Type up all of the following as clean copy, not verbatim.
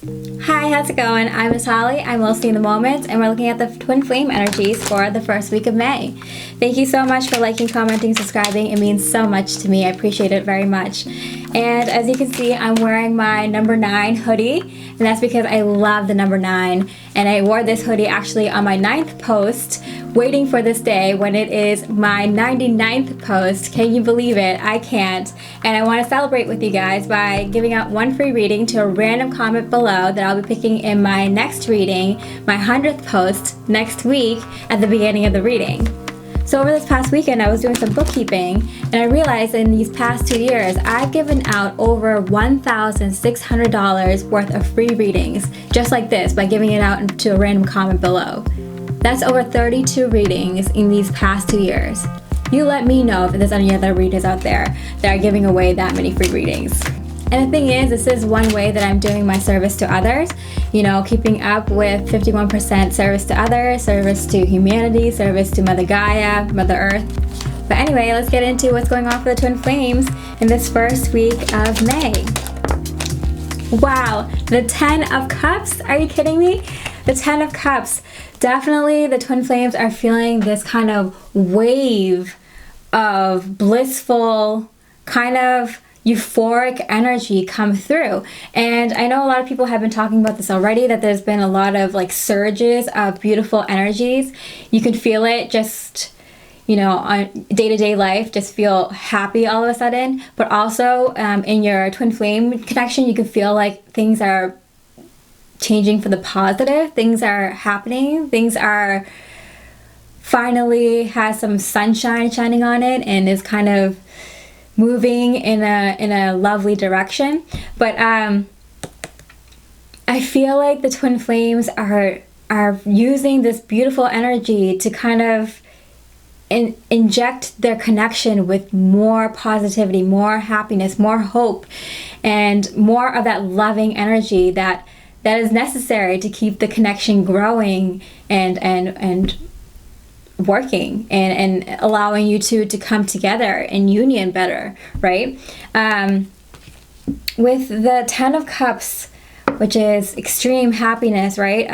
Hi, how's it going? I'm Mitali, I'm mostly in the moment, and we're looking at the twin flame energies for the first week of May. Thank you so much for liking, commenting, subscribing. It means so much to me. I appreciate it very much. And as you can see, I'm wearing my number 9 hoodie, and that's because I love the number 9. And I wore this hoodie actually on my 9th post, waiting for this day when it is my 99th post. Can you believe it? I can't. And I want to celebrate with you guys by giving out one free reading to a random comment below that I'll be picking in my next reading, my 100th post, next week at the beginning of the reading. So over this past weekend, I was doing some bookkeeping, and I realized in these past 2 years, I've given out over $1,600 worth of free readings, just like this, by giving it out to a random comment below. That's over 32 readings in these past 2 years. You let me know if there's any other readers out there that are giving away that many free readings. And the thing is, this is one way that I'm doing my service to others, you know, keeping up with 51% service to others, service to humanity, service to Mother Gaia, Mother Earth. But anyway, let's get into what's going on for the twin flames in this first week of May. Wow, the 10 of Cups, are you kidding me? The 10 of Cups. Definitely the twin flames are feeling this kind of wave of blissful, kind of euphoric energy come through. And I know a lot of people have been talking about this already, that there's been a lot of like surges of beautiful energies. You can feel it just, you know, on day-to-day life, just feel happy all of a sudden. But also in your twin flame connection, you can feel like things are changing for the positive. Things are happening. Things are finally has some sunshine shining on it and is kind of moving in a lovely direction. But I feel like the twin flames are using this beautiful energy to kind of inject their connection with more positivity, more happiness, more hope, and more of that loving energy that is necessary to keep the connection growing and working and allowing you two to come together in union better, right? With the 10 of Cups, which is extreme happiness, right?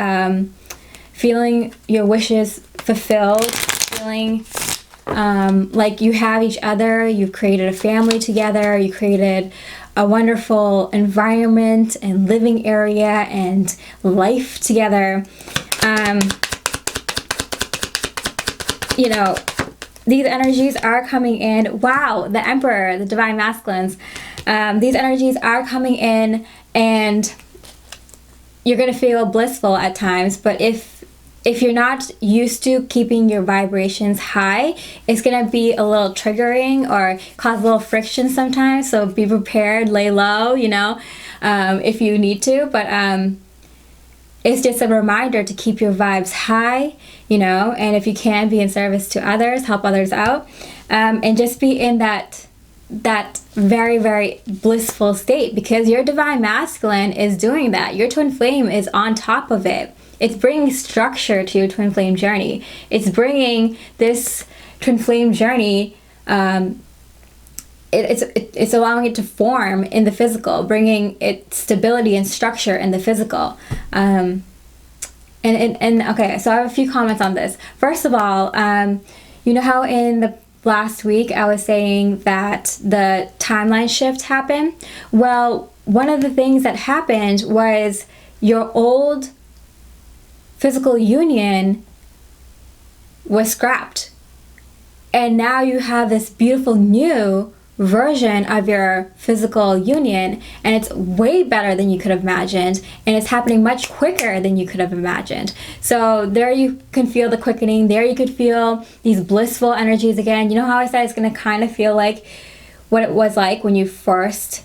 Feeling your wishes fulfilled, feeling like you have each other, you've created a family together, you created a wonderful environment and living area and life together. You know, these energies are coming in. Wow, the Emperor, the Divine Masculines. These energies are coming in, and you're going to feel blissful at times. But if you're not used to keeping your vibrations high, it's going to be a little triggering or cause a little friction sometimes. So be prepared, lay low, you know, if you need to. But it's just a reminder to keep your vibes high, you know, and if you can, be in service to others, help others out, and just be in that very, very blissful state, because your Divine Masculine is doing that. Your twin flame is on top of it. It's bringing structure to your twin flame journey. It's bringing this twin flame journey, it's allowing it to form in the physical, bringing it stability and structure in the physical. And okay, so I have a few comments on this. First of all, you know how in the last week I was saying that the timeline shift happened? Well, one of the things that happened was your old physical union was scrapped. And now you have this beautiful new version of your physical union, and it's way better than you could have imagined, and it's happening much quicker than you could have imagined. So there you can feel the quickening. There you could feel these blissful energies again. You know how I said it's going to kind of feel like what it was like when you first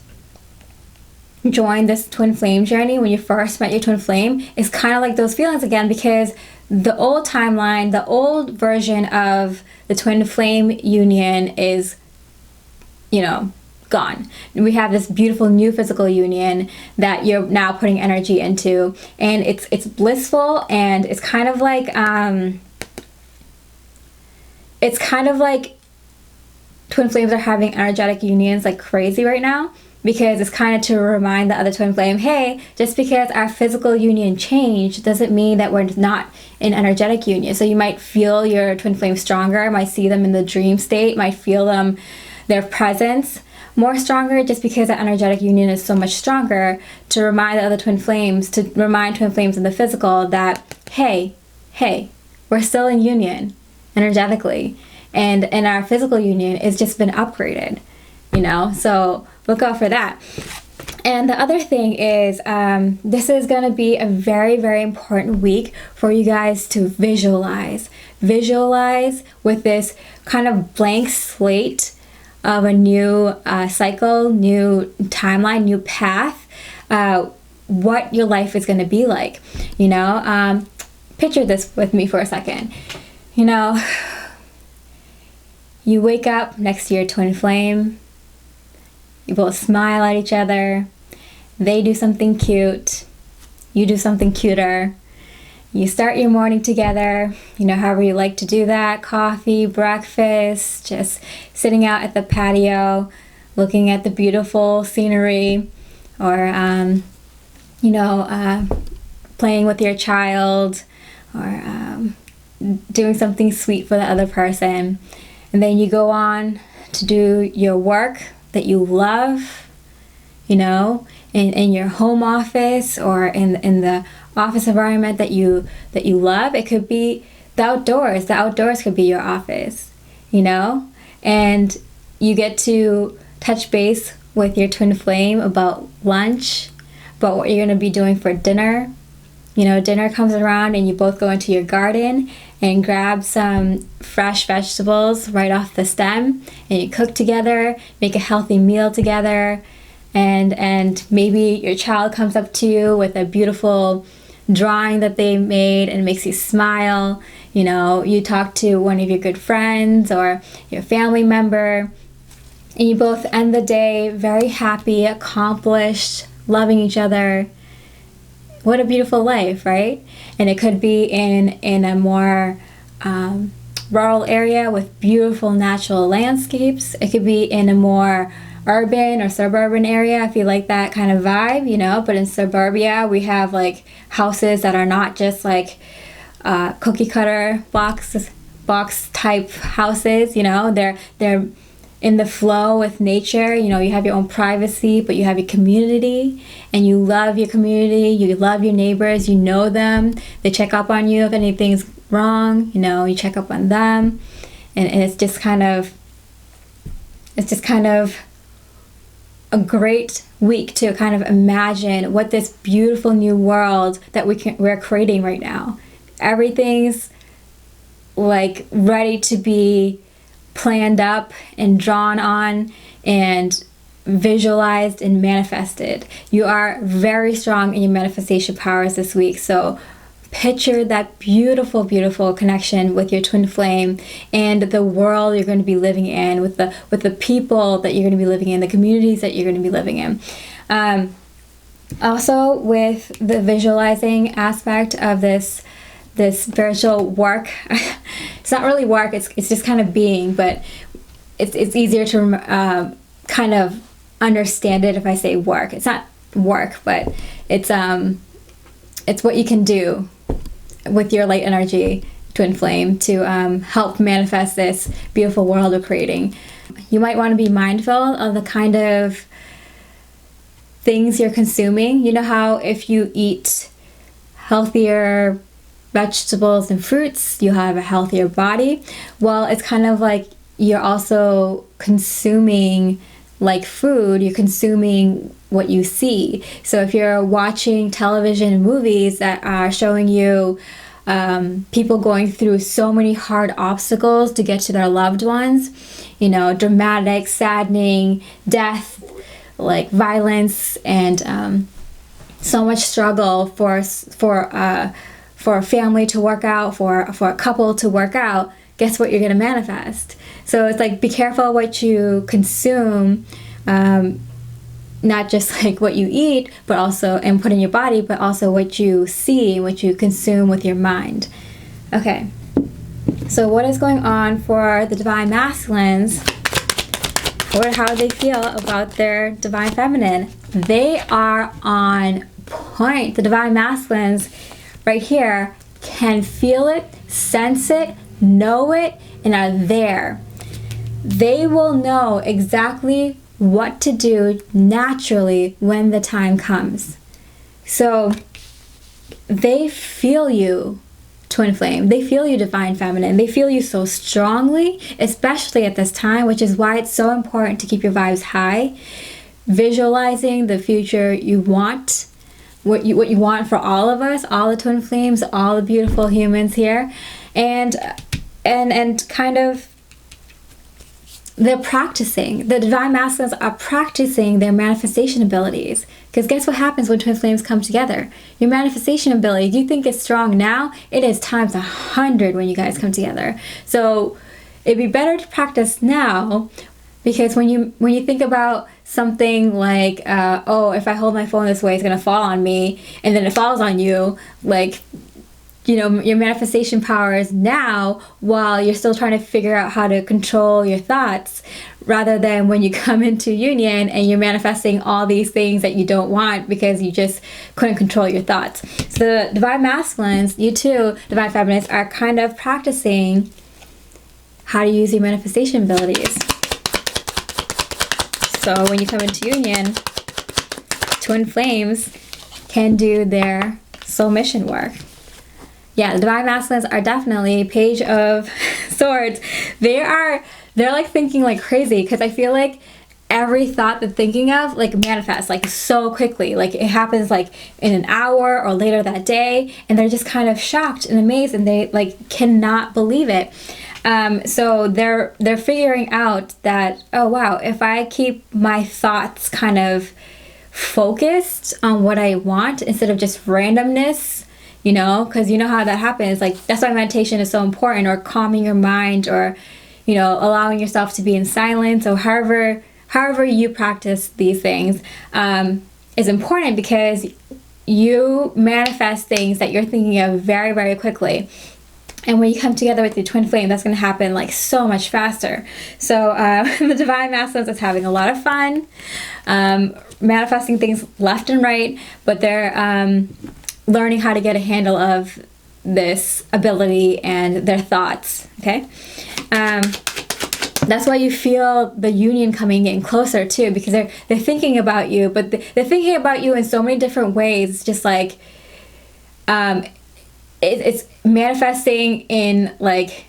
joined this twin flame journey, when you first met your twin flame? It's kind of like those feelings again, because the old timeline, the old version of the twin flame union is, you know, gone. We have this beautiful new physical union that you're now putting energy into, and it's blissful, and it's kind of like twin flames are having energetic unions like crazy right now. because it's kind of to remind the other twin flame, hey, just because our physical union changed doesn't mean that we're not in energetic union. So you might feel your twin flame stronger, might see them in the dream state, might feel them, their presence more stronger, just because that energetic union is so much stronger, to remind the other twin flames, to remind twin flames in the physical that, hey, we're still in union energetically, and our physical union has just been upgraded, so look out for that. And the other thing is, this is going to be a very, very important week for you guys to visualize with this kind of blank slate of a new cycle, new timeline, new path, what your life is going to be like. Picture this with me for a second. You wake up next to your twin flame, you both smile at each other, they do something cute, you do something cuter, you start your morning together, however you like to do that, coffee, breakfast, just sitting out at the patio, looking at the beautiful scenery, or, playing with your child, or doing something sweet for the other person. And then you go on to do your work that you love, in your home office, or in the office environment that you love. It could be the outdoors. The outdoors could be your office, and you get to touch base with your twin flame about lunch, about what you're going to be doing for dinner. Dinner comes around and you both go into your garden and grab some fresh vegetables right off the stem, and you cook together, make a healthy meal together, and maybe your child comes up to you with a beautiful drawing that they made and it makes you smile. You talk to one of your good friends or your family member, and you both end the day very happy, accomplished, loving each other. What a beautiful life, right? And it could be in a more rural area with beautiful natural landscapes. It could be in a more urban or suburban area if you like that kind of vibe, but in suburbia we have like houses that are not just like cookie cutter box type houses. They're in the flow with nature. You have your own privacy, but you have your community, and you love your community, you love your neighbors, you know them, they check up on you if anything's wrong, you check up on them, and it's just kind of a great week to kind of imagine what this beautiful new world that we're creating right now. Everything's like ready to be planned up and drawn on and visualized and manifested. You are very strong in your manifestation powers this week, so picture that beautiful, beautiful connection with your twin flame and the world you're going to be living in, with the people that you're going to be living in, the communities that you're going to be living in. Also, with the visualizing aspect of this spiritual work, it's not really work, it's just kind of being, but it's easier to kind of understand it if I say work. It's not work, but it's what you can do with your light energy twin flame to help manifest this beautiful world we're creating. You might want to be mindful of the kind of things you're consuming. You know how if you eat healthier vegetables and fruits, you have a healthier body? Well, it's kind of like you're also consuming like food, you're consuming what you see. So if you're watching television and movies that are showing you people going through so many hard obstacles to get to their loved ones, dramatic, saddening, death, like violence, and so much struggle for a family to work out, for a couple to work out, guess what you're going to manifest? So it's like, be careful what you consume, not just like what you eat, but also, and put in your body, but also what you see, what you consume with your mind. Okay, so what is going on for the Divine Masculines or how they feel about their divine feminine. They are on point. The divine masculines right here can feel it, sense it, know it, and are there. They will know exactly what to do naturally when the time comes. So they feel you, twin flame. They feel you, divine feminine. They feel you so strongly, especially at this time, which is why it's so important to keep your vibes high. Visualizing the future you want, what you want for all of us, all the twin flames, all the beautiful humans here, and kind of they're practicing. The divine masculines are practicing their manifestation abilities. Because guess what happens when twin flames come together? Your manifestation ability, you think it's strong now, it is times 100 when you guys come together. So it'd be better to practice now, because when you think about something like, oh, if I hold my phone this way, it's gonna fall on me, and then it falls on you, like, you know, your manifestation power is now while you're still trying to figure out how to control your thoughts, rather than when you come into union and you're manifesting all these things that you don't want because you just couldn't control your thoughts. So the divine masculines, you too, divine feminines, are kind of practicing how to use your manifestation abilities. So when you come into union, twin flames can do their soul mission work. Yeah, the divine masculines are definitely Page of Swords. They're like thinking like crazy, because I feel like every thought they're thinking of like manifests like so quickly. Like it happens like in an hour or later that day, and they're just kind of shocked and amazed, and they like cannot believe it. So they're figuring out that, oh wow, if I keep my thoughts kind of focused on what I want instead of just randomness, you know, because you know how that happens. Like that's why meditation is so important, or calming your mind, or, you know, allowing yourself to be in silence, or however you practice these things is important, because you manifest things that you're thinking of very, very quickly. And when you come together with your twin flame, that's going to happen like so much faster. So the divine masculines is having a lot of fun, manifesting things left and right, but they're learning how to get a handle of this ability and their thoughts. Okay, that's why you feel the union coming in closer too, because they're thinking about you, but they're thinking about you in so many different ways. It's just like it's manifesting in like,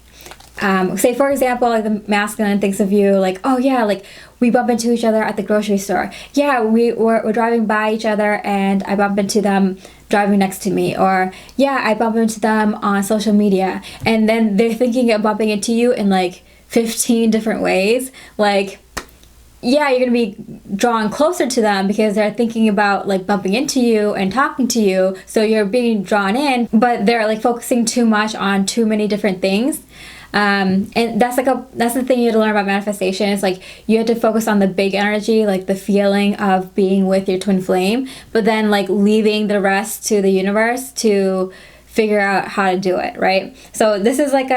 say for example, like the masculine thinks of you like, oh yeah, like we bump into each other at the grocery store. Yeah, we're driving by each other and I bump into them driving next to me. Or yeah, I bump into them on social media. And then they're thinking of bumping into you in like 15 different ways. Like, yeah, you're gonna be drawn closer to them because they're thinking about like bumping into you and talking to you, so you're being drawn in, but they're like focusing too much on too many different things. And that's the thing you have to learn about manifestation. Is like you have to focus on the big energy, like the feeling of being with your twin flame, but then like leaving the rest to the universe to figure out how to do it, right? So this is like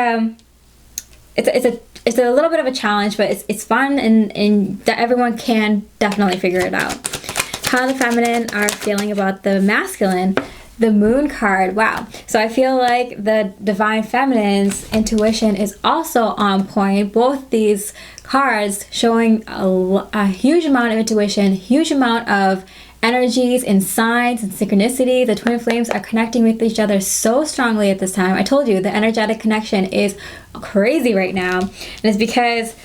it's a little bit of a challenge, but it's fun, and that everyone can definitely figure it out. How the feminine are feeling about the masculine. The Moon card, wow. So I feel like the divine feminine's intuition is also on point. Both these cards showing a huge amount of intuition, huge amount of energies and signs and synchronicity. The twin flames are connecting with each other so strongly at this time. I told you the energetic connection is crazy right now, and it's because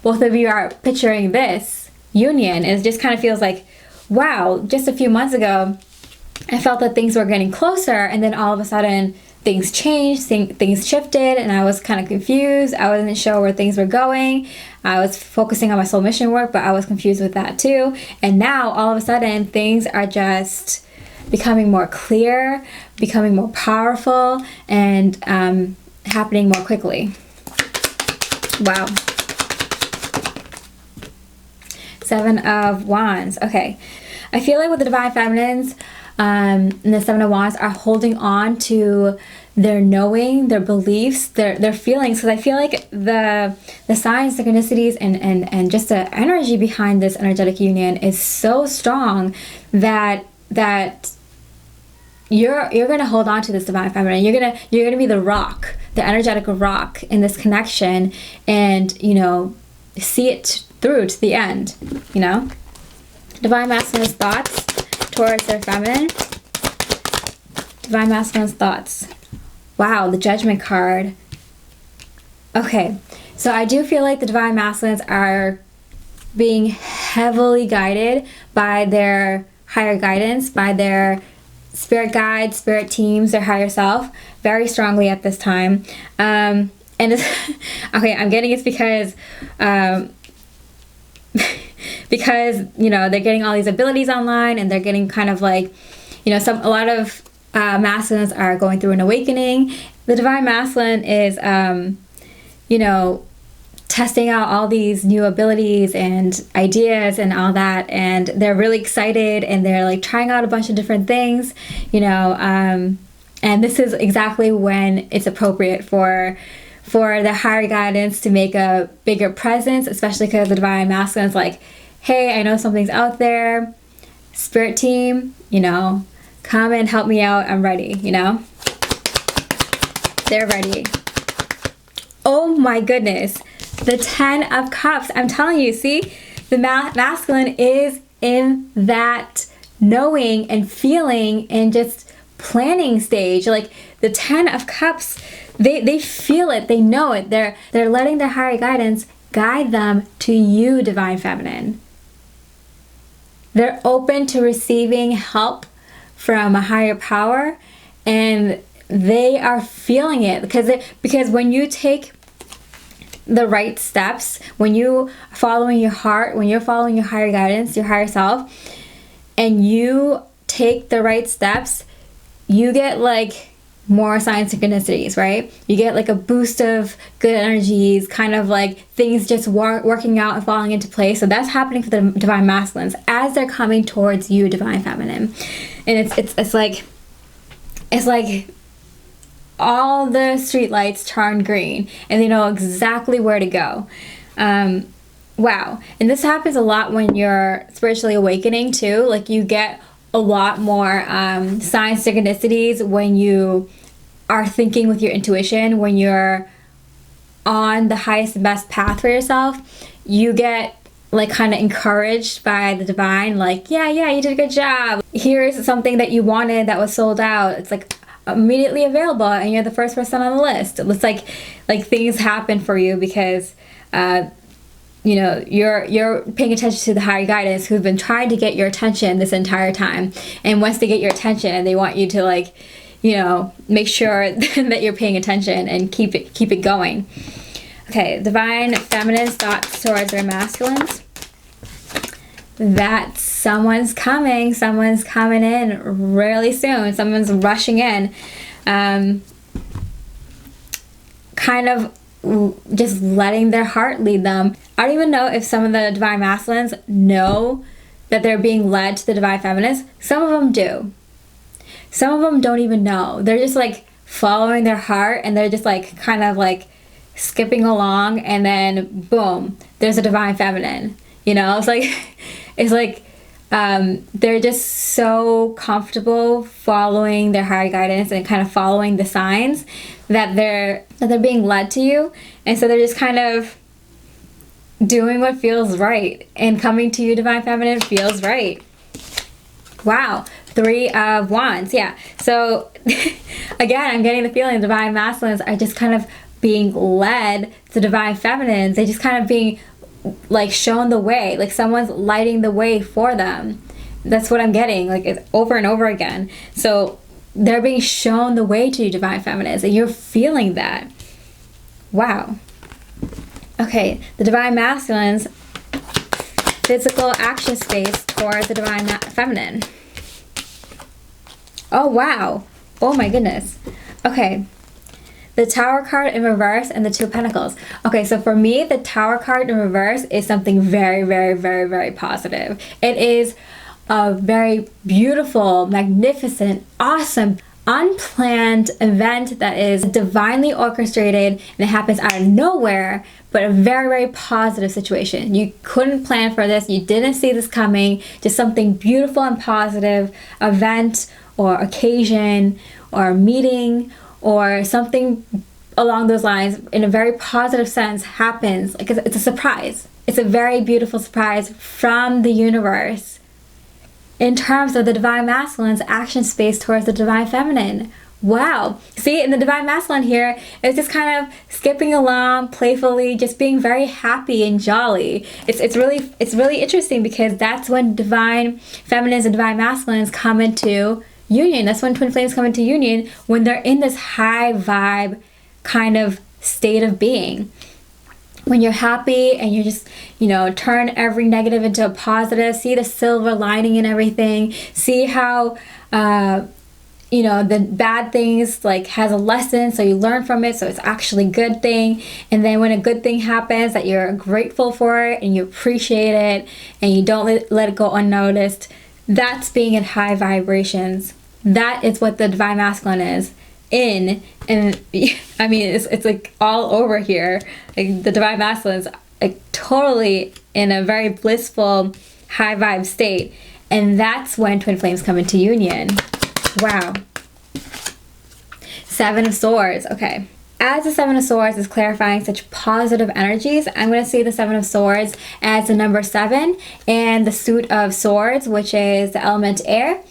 both of you are picturing this union, and it just kind of feels like, wow, just a few months ago I felt that things were getting closer, and then all of a sudden things changed, things shifted, and I was kind of confused. I wasn't sure where things were going. I was focusing on my soul mission work, but I was confused with that too. And now all of a sudden things are just becoming more clear, becoming more powerful, and happening more quickly. Wow. Seven of Wands. Okay. I feel like with the divine feminines, and the Seven of Wands are holding on to their knowing, their beliefs, their feelings. Because I feel like the signs, synchronicities, and just the energy behind this energetic union is so strong that you're gonna hold on to this divine feminine. You're gonna be the rock, the energetic rock in this connection, and see it through to the end. Divine masculine's thoughts towards their feminine. Divine masculine's thoughts. Wow, the Judgment card. Okay, so I do feel like the divine masculines are being heavily guided by their higher guidance, by their spirit guides, spirit teams, their higher self, very strongly at this time. And it's, okay, I'm getting it's because they're getting all these abilities online, and they're getting kind of like, a lot of masculines are going through an awakening. The divine masculine is testing out all these new abilities and ideas and all that, and they're really excited, and they're like trying out a bunch of different things, and this is exactly when it's appropriate for the higher guidance to make a bigger presence, especially because the divine masculine is like, hey, I know something's out there, spirit team, come and help me out, I'm ready. They're ready. Oh my goodness, the 10 of Cups. I'm telling you, see, the masculine is in that knowing and feeling and just planning stage. Like the 10 of Cups, they feel it, they know it. They're letting their higher guidance guide them to you, divine feminine. They're open to receiving help from a higher power, and they are feeling it because when you take the right steps, when you are following your heart, when you're following your higher guidance, your higher self, and you take the right steps, you get like more sign synchronicities, right? You get like a boost of good energies, kind of like things just working out and falling into place. So that's happening for the divine masculines as they're coming towards you, divine feminine. And it's like all the street lights turn green, and they know exactly where to go. Wow. And this happens a lot when you're spiritually awakening too. Like you get a lot more sign synchronicities when you are thinking with your intuition, when you're on the highest and best path for yourself. You get like kind of encouraged by the divine, like, yeah, you did a good job. Here's something that you wanted that was sold out. It's like immediately available, and you're the first person on the list. It's like things happen for you because you're paying attention to the higher guidance who've been trying to get your attention this entire time. And once they get your attention, they want you to like, make sure that you're paying attention and keep it going. Okay, divine feminine's thoughts towards their masculines. That someone's coming in really soon. Someone's rushing in. Kind of just letting their heart lead them. I don't even know if some of the divine masculines know that they're being led to the divine feminines. Some of them do. Some of them don't even know. They're just like following their heart, and they're just like kind of like skipping along, and then boom, there's a divine feminine. It's like they're just so comfortable following their higher guidance and kind of following the signs that they're being led to you, and so they're just kind of doing what feels right, and coming to you, divine feminine, feels right. Wow. 3 of Wands. Yeah. So again, I'm getting the feeling divine masculines are just kind of being led to divine feminines. They just kind of being like shown the way, like someone's lighting the way for them. That's what I'm getting, like it's over and over again. So they're being shown the way to you, divine feminines, and you're feeling that. Wow. Okay, the divine masculines physical action space towards the divine feminine. Oh wow, oh my goodness. Okay, the Tower card in reverse and the 2 of Pentacles. Okay, so for me, the Tower card in reverse is something very, very, very, very positive. It is a very beautiful, magnificent, awesome, unplanned event that is divinely orchestrated and it happens out of nowhere, but a very, very positive situation. You couldn't plan for this. You didn't see this coming. Just something beautiful and positive, event or occasion or meeting or something along those lines in a very positive sense happens. Like it's a surprise. It's a very beautiful surprise from the universe in terms of the divine masculine's action space towards the divine feminine. Wow. See, in the divine masculine here, it's just kind of skipping along playfully, just being very happy and jolly. It's really interesting because that's when divine feminines and divine masculines come into union. That's when twin flames come into union, when they're in this high vibe kind of state of being. When you're happy and you just, turn every negative into a positive, see the silver lining in everything, see how, the bad things like has a lesson, so you learn from it, so it's actually a good thing. And then when a good thing happens, that you're grateful for it and you appreciate it and you don't let it go unnoticed, that's being in high vibrations. That is what the divine masculine is in. And I mean, it's like all over here. Like the divine masculine is like totally in a very blissful high vibe state, and that's when twin flames come into union. Wow. Seven of Swords. Okay, as the Seven of Swords is clarifying such positive energies, I'm going to see the Seven of Swords as the number 7 and the suit of swords, which is the element air.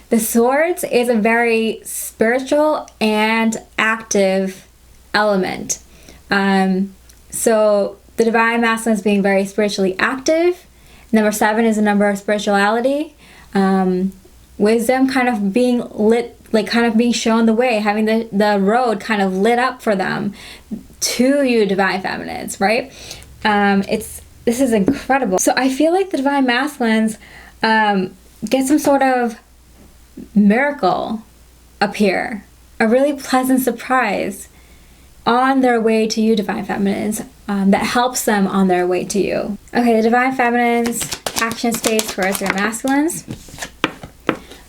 The swords is a very spiritual and active element. So the divine masculine is being very spiritually active. Number 7 is a number of spirituality. Wisdom kind of being lit, like kind of being shown the way, having the road kind of lit up for them to you divine feminines, right? This is incredible. So I feel like the divine masculines get some sort of miracle up here, a really pleasant surprise on their way to you divine feminines, that helps them on their way to you. Okay, the divine feminines action space towards their masculines.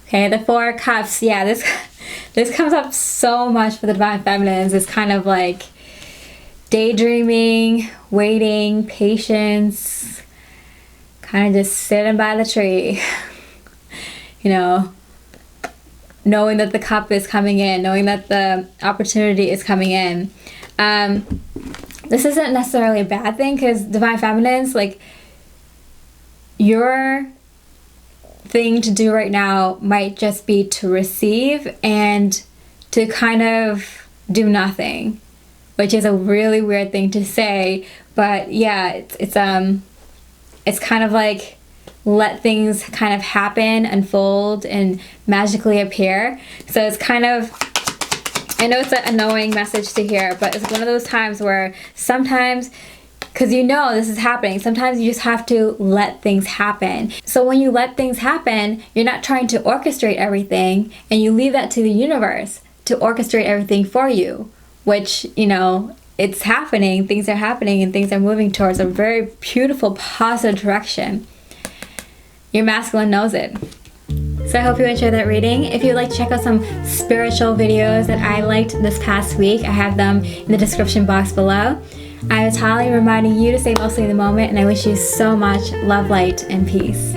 Okay, the Four of Cups. Yeah, this comes up so much for the divine feminines. It's kind of like daydreaming, waiting, patience, kind of just sitting by the tree, knowing that the cup is coming in, knowing that the opportunity is coming in. This isn't necessarily a bad thing, because divine feminines, like, your thing to do right now might just be to receive and to kind of do nothing, which is a really weird thing to say, but yeah, it's kind of like let things kind of happen, unfold, and magically appear. So it's kind of, I know it's an annoying message to hear, but it's one of those times where sometimes, because this is happening, sometimes you just have to let things happen. So when you let things happen, you're not trying to orchestrate everything, and you leave that to the universe to orchestrate everything for you, which, it's happening, things are happening, and things are moving towards a very beautiful, positive direction. Your masculine knows it. So I hope you enjoyed that reading. If you'd like to check out some spiritual videos that I liked this past week, I have them in the description box below. I'm Mitali, reminding you to stay mostly in the moment, and I wish you so much love, light, and peace.